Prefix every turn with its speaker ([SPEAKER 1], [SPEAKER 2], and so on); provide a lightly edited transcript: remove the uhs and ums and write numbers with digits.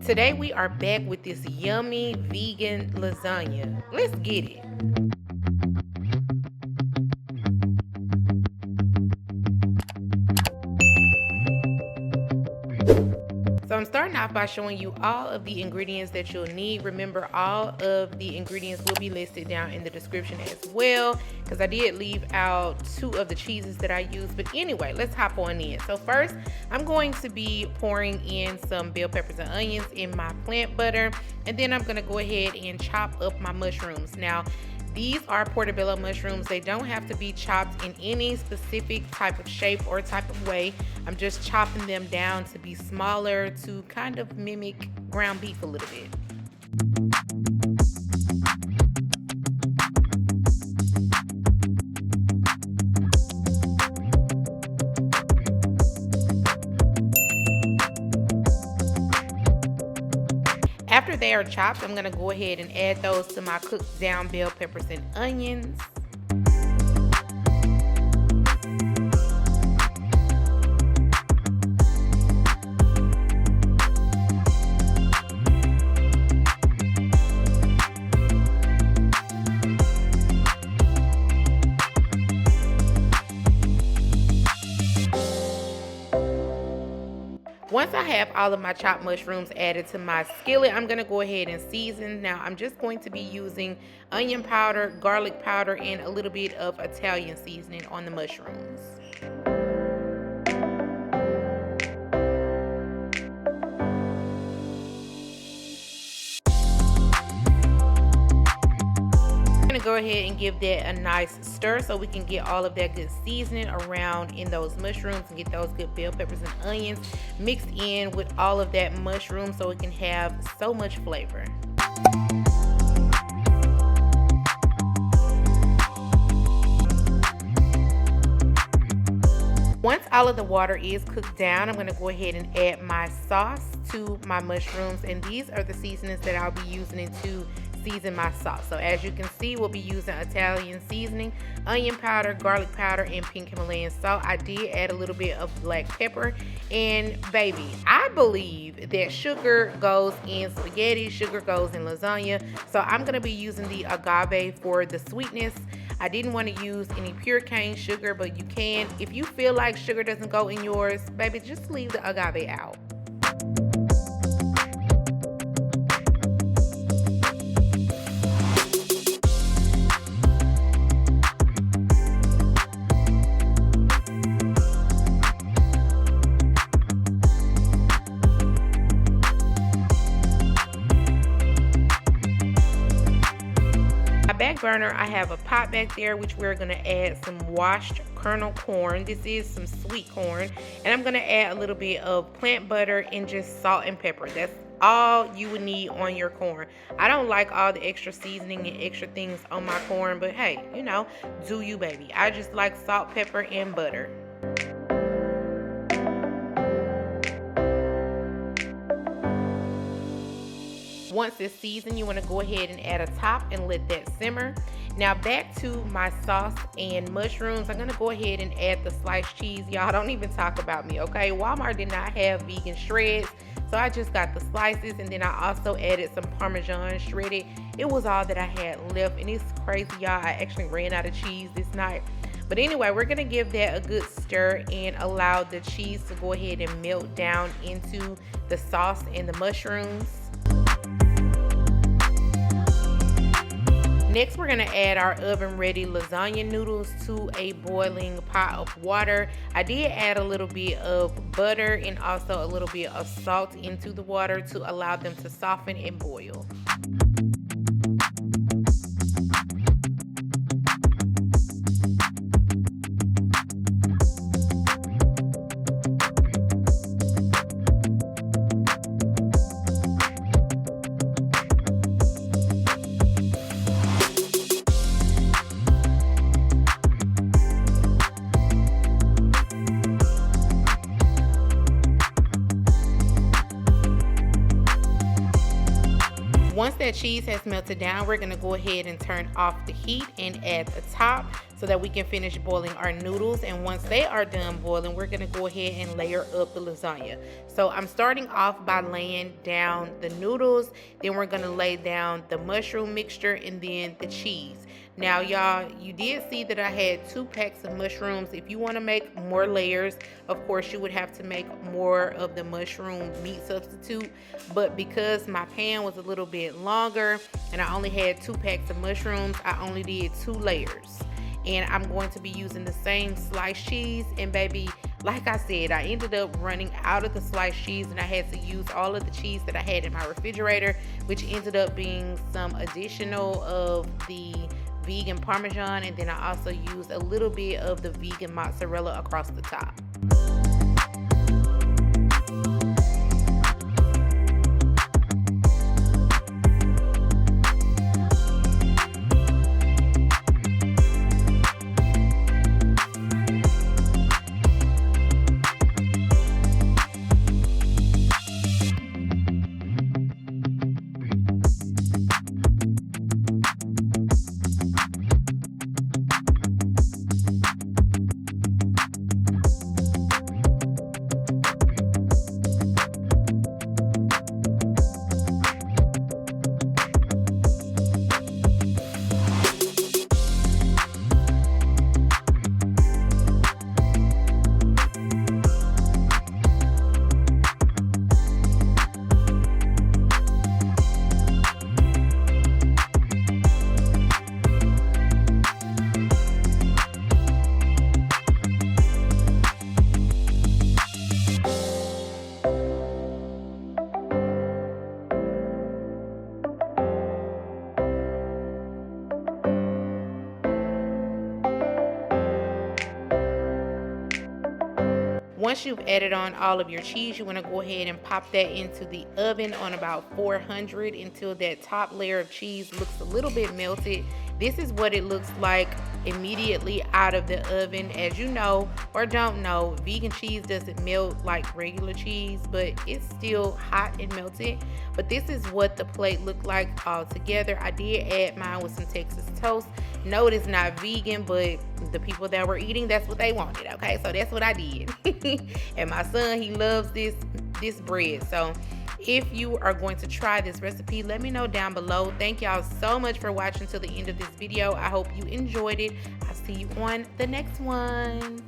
[SPEAKER 1] Today we are back with this yummy vegan lasagna. Let's get it. So I'm starting off by showing you all of the ingredients that you'll need. Remember, all of the ingredients will be listed down in the description as well, because I did leave out 2 of the cheeses that I use. But anyway, let's hop on in. So first, I'm going to be pouring in some bell peppers and onions in my plant butter, and then I'm going to go ahead and chop up my mushrooms. Now, these are portobello mushrooms. They don't have to be chopped in any specific type of shape or type of way. I'm just chopping them down to be smaller to kind of mimic ground beef a little bit. After they are chopped, I'm gonna go ahead and add those to my cooked down bell peppers and onions. Once I have all of my chopped mushrooms added to my skillet, I'm going to go ahead and season. Now, I'm just going to be using onion powder, garlic powder, and a little bit of Italian seasoning on the mushrooms. Go ahead and give that a nice stir so we can get all of that good seasoning around in those mushrooms and get those good bell peppers and onions mixed in with all of that mushroom so it can have so much flavor. Once all of the water is cooked down, I'm going to go ahead and add my sauce to my mushrooms, and these are the seasonings that I'll be using to season my sauce. So as you can see, we'll be using Italian seasoning, onion powder, garlic powder, and pink Himalayan salt. I did add a little bit of black pepper, and baby, I believe that sugar goes in spaghetti, sugar goes in lasagna, so I'm going to be using the agave for the sweetness. I didn't want to use any pure cane sugar, but you can. If you feel like sugar doesn't go in yours, baby, just leave the agave out. Back burner, I have a pot back there which we're going to add some washed kernel corn. This is some sweet corn, and I'm going to add a little bit of plant butter and just salt and pepper. That's all you would need on your corn. I don't like all the extra seasoning and extra things on my corn, but hey, you know, do you, baby. I just like salt, pepper, and butter. Once it's seasoned, you want to go ahead and add a top and let that simmer. Now back to my sauce and mushrooms. I'm going to go ahead and add the sliced cheese. Y'all, don't even talk about me, okay? Walmart did not have vegan shreds, so I just got the slices, and then I also added some parmesan shredded. It was all that I had left, and it's crazy, y'all. I actually ran out of cheese this night. But anyway, we're going to give that a good stir and allow the cheese to go ahead and melt down into the sauce and the mushrooms. Next, we're going to add our oven-ready lasagna noodles to a boiling pot of water. I did add a little bit of butter and also a little bit of salt into the water to allow them to soften and boil. Once that cheese has melted down, we're gonna go ahead and turn off the heat and add the top so that we can finish boiling our noodles. And once they are done boiling, we're gonna go ahead and layer up the lasagna. So I'm starting off by laying down the noodles, then we're gonna lay down the mushroom mixture and then the cheese. Now y'all, you did see that I had 2 packs of mushrooms. If you want to make more layers, of course you would have to make more of the mushroom meat substitute, but because my pan was a little bit longer and I only had 2 packs of mushrooms, I only did 2 layers. And I'm going to be using the same sliced cheese, and baby, like I said, I ended up running out of the sliced cheese and I had to use all of the cheese that I had in my refrigerator, which ended up being some additional of the vegan parmesan, and then I also used a little bit of the vegan mozzarella across the top. Once you've added on all of your cheese, you want to go ahead and pop that into the oven on about 400 until that top layer of cheese looks a little bit melted. This is what it looks like immediately out of the oven. As you know or don't know, vegan cheese doesn't melt like regular cheese, but it's still hot and melted. But this is what the plate looked like all together. I did add mine with some Texas toast. No, it is not vegan, but the people that were eating, that's what they wanted, okay? So that's what I did. And my son, he loves this bread. So if you are going to try this recipe, let me know down below. Thank y'all so much for watching till the end of this video. I hope you enjoyed it. I'll see you on the next one.